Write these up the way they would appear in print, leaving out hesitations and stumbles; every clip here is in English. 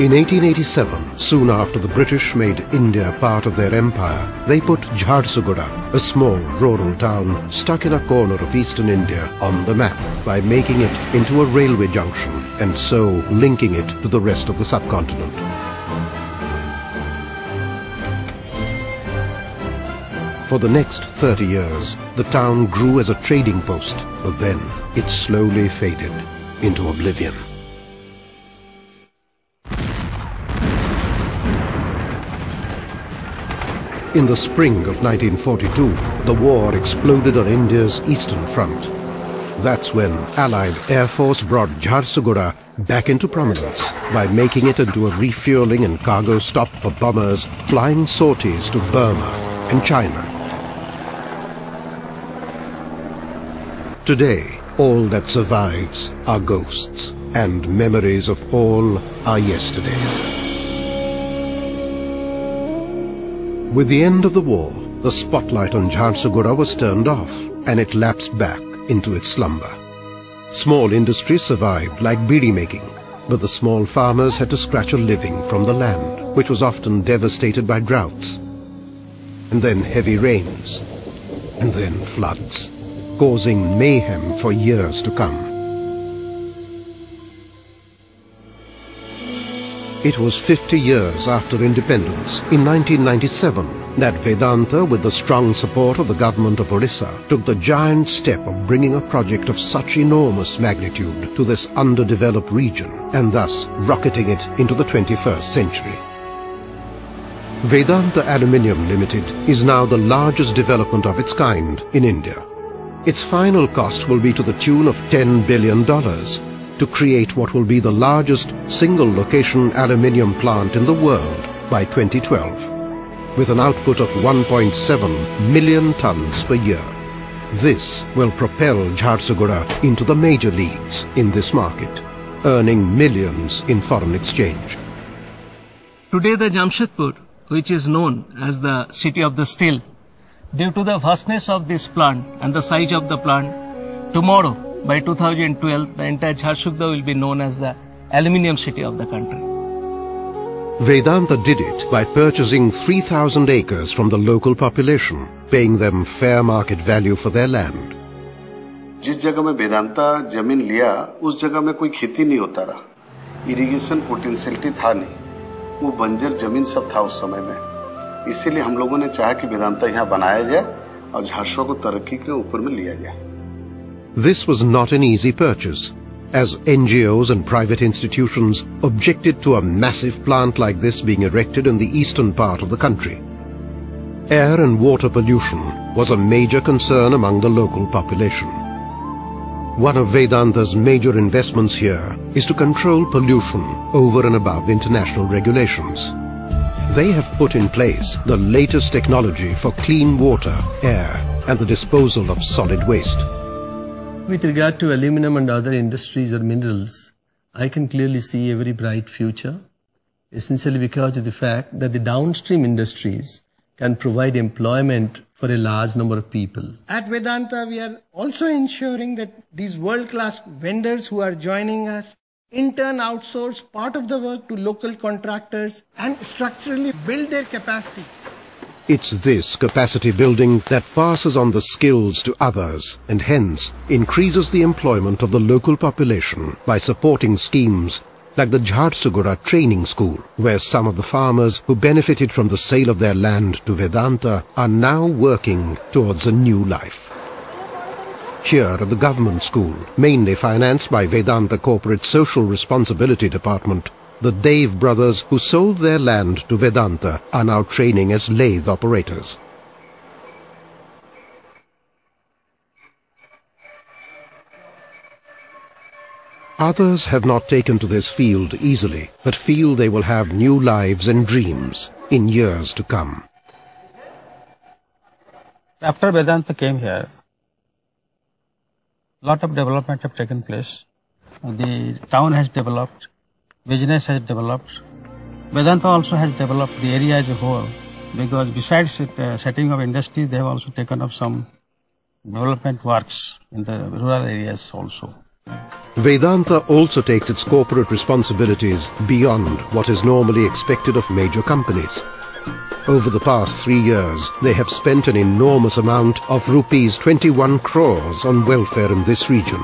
In 1887, soon after the British made India part of their empire, they put Jharsuguda, a small rural town stuck in a corner of eastern India, on the map by making it into a railway junction and so linking it to the rest of the subcontinent. For the next 30 years, the town grew as a trading post, but then it slowly faded into oblivion. In the spring of 1942, the war exploded on India's eastern front. That's when Allied Air Force brought Jharsuguda back into prominence by making it into a refueling and cargo stop for bombers flying sorties to Burma and China. Today, all that survives are ghosts, and memories of all are yesterdays. With the end of the war, the spotlight on Jharsuguda was turned off, and it lapsed back into its slumber. Small industries survived like beedi making, but the small farmers had to scratch a living from the land, which was often devastated by droughts, and then heavy rains, and then floods, causing mayhem for years to come. It was 50 years after independence, in 1997, that Vedanta, with the strong support of the government of Orissa, took the giant step of bringing a project of such enormous magnitude to this underdeveloped region, and thus rocketing it into the 21st century. Vedanta Aluminium Ltd is now the largest development of its kind in India. Its final cost will be to the tune of $10 billion, to create what will be the largest single-location aluminium plant in the world by 2012, with an output of 1.7 million tons per year. This will propel Jharsuguda into the major leagues in this market, earning millions in foreign exchange. Today the Jamshedpur, which is known as the city of the steel, due to the vastness of this plant and the size of the plant, tomorrow, by 2012, the entire Jharsuguda will be known as the aluminium city of the country. Vedanta did it by purchasing 3,000 acres from the local population, paying them fair market value for their land. जिस जगह में वेदांता जमीन लिया, उस जगह में कोई खेती नहीं होता रहा, इरिगेशन पोटेंशियलिटी था नहीं, वो बंजर जमीन सब था उस समय में। इसीलिए हम लोगों ने चाहा कि वेदांता यहाँ बनाया जाए और झारसुगुड़ा को तरक्की के ऊपर में लिया जाए। This was not an easy purchase, as NGOs and private institutions objected to a massive plant like this being erected in the eastern part of the country. Air and water pollution was a major concern among the local population. One of Vedanta's major investments here is to control pollution over and above international regulations. They have put in place the latest technology for clean water, air, and the disposal of solid waste. With regard to aluminum and other industries or minerals, I can clearly see a very bright future, essentially because of the fact that the downstream industries can provide employment for a large number of people. At Vedanta, we are also ensuring that these world-class vendors who are joining us in turn outsource part of the work to local contractors and structurally build their capacity. It's this capacity building that passes on the skills to others and hence increases the employment of the local population by supporting schemes like the Jharsuguda training school, where some of the farmers who benefited from the sale of their land to Vedanta are now working towards a new life. Here at the government school, mainly financed by Vedanta Corporate Social Responsibility Department, the Dev brothers who sold their land to Vedanta are now training as lathe operators. Others have not taken to this field easily, but feel they will have new lives and dreams in years to come. After Vedanta came here, a lot of development have taken place. The town has developed, business has developed. Vedanta also has developed the area as a whole, because besides setting of industries, they have also taken up some development works in the rural areas also. Vedanta also takes its corporate responsibilities beyond what is normally expected of major companies. Over the past 3 years, they have spent an enormous amount of rupees 21 crores on welfare in this region.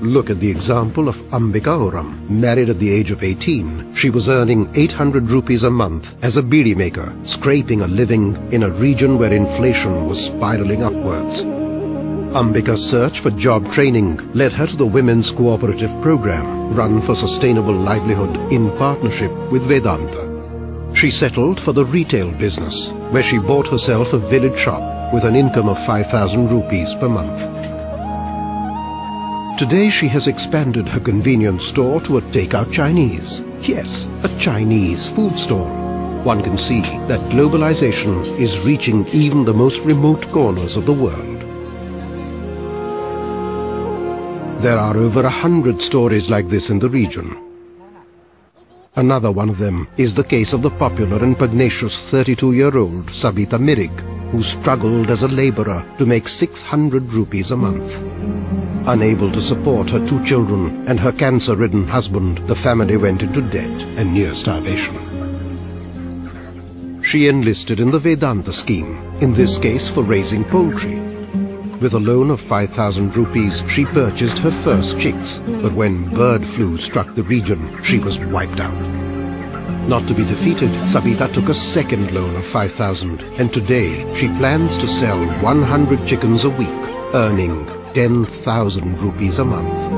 Look at the example of Ambika Oram. Married at the age of 18, she was earning 800 rupees a month as a beedi maker, scraping a living in a region where inflation was spiraling upwards. Ambika's search for job training led her to the Women's Cooperative Program, run for sustainable livelihood in partnership with Vedanta. She settled for the retail business, where she bought herself a village shop with an income of 5,000 rupees per month. Today she has expanded her convenience store to a takeout Chinese. Yes, a Chinese food store. One can see that globalization is reaching even the most remote corners of the world. There are over 100 stories like this in the region. Another one of them is the case of the popular and pugnacious 32-year-old Sabita Mirig, who struggled as a laborer to make 600 rupees a month. Unable to support her 2 children and her cancer-ridden husband, the family went into debt and near starvation. She enlisted in the Vedanta scheme, in this case for raising poultry. With a loan of 5,000 rupees, she purchased her first chicks, but when bird flu struck the region, she was wiped out. Not to be defeated, Sabita took a second loan of 5,000, and today she plans to sell 100 chickens a week, earning 10,000 rupees a month.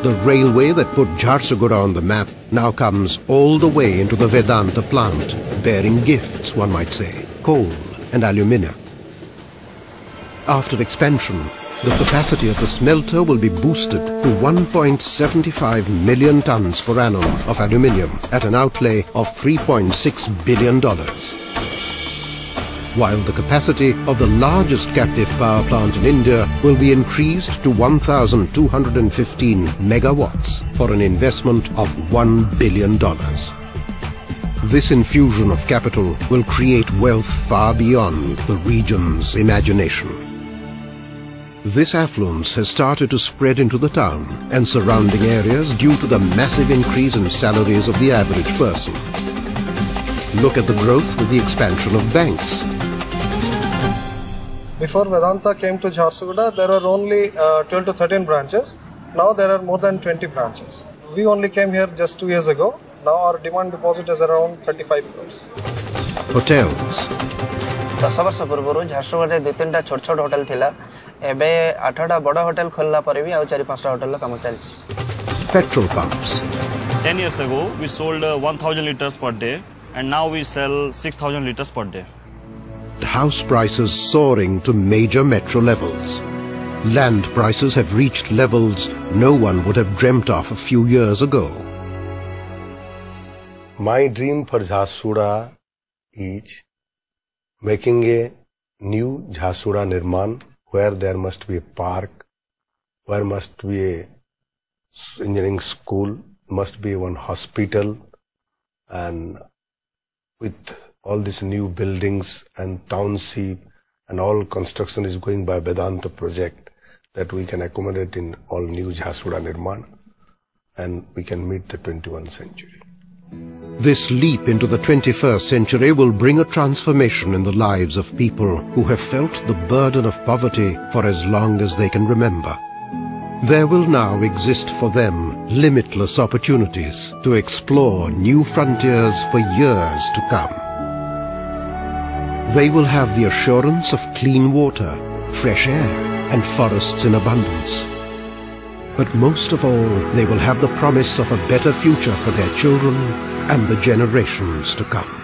The railway that put Jharsuguda on the map now comes all the way into the Vedanta plant, bearing gifts, one might say, coal and aluminium. After expansion, the capacity of the smelter will be boosted to 1.75 million tons per annum of aluminium at an outlay of $3.6 billion. While the capacity of the largest captive power plant in India will be increased to 1,215 megawatts for an investment of $1 billion. This infusion of capital will create wealth far beyond the region's imagination. This affluence has started to spread into the town and surrounding areas due to the massive increase in salaries of the average person. Look at the growth with the expansion of banks. Before Vedanta came to Jharsuguda, there were only 12 to 13 branches. Now there are more than 20 branches. We only came here just 2 years ago. Now our demand deposit is around 35 crores. Hotels. 10 वर्ष पूर्व झारसुगुड़ा 2-3 छोट छोट hotel थिला एबे 8टा बड़ hotel खोलला पर भी आ 4-5टा होटल काम चलछि. Petrol pumps. 10 years ago we sold 1000 liters per day and now we sell 6000 liters per day. House prices soaring to major metro levels. Land prices have reached levels no one would have dreamt of a few years ago. My dream for Jharsuguda is making a new Jharsuguda Nirman where there must be a park, where must be a engineering school, must be one hospital, and with all these new buildings and township and all construction is going by Vedanta project that we can accommodate in all new Jharsuguda Nirman and we can meet the 21st century. This leap into the 21st century will bring a transformation in the lives of people who have felt the burden of poverty for as long as they can remember. There will now exist for them limitless opportunities to explore new frontiers for years to come. They will have the assurance of clean water, fresh air, and forests in abundance. But most of all, they will have the promise of a better future for their children and the generations to come.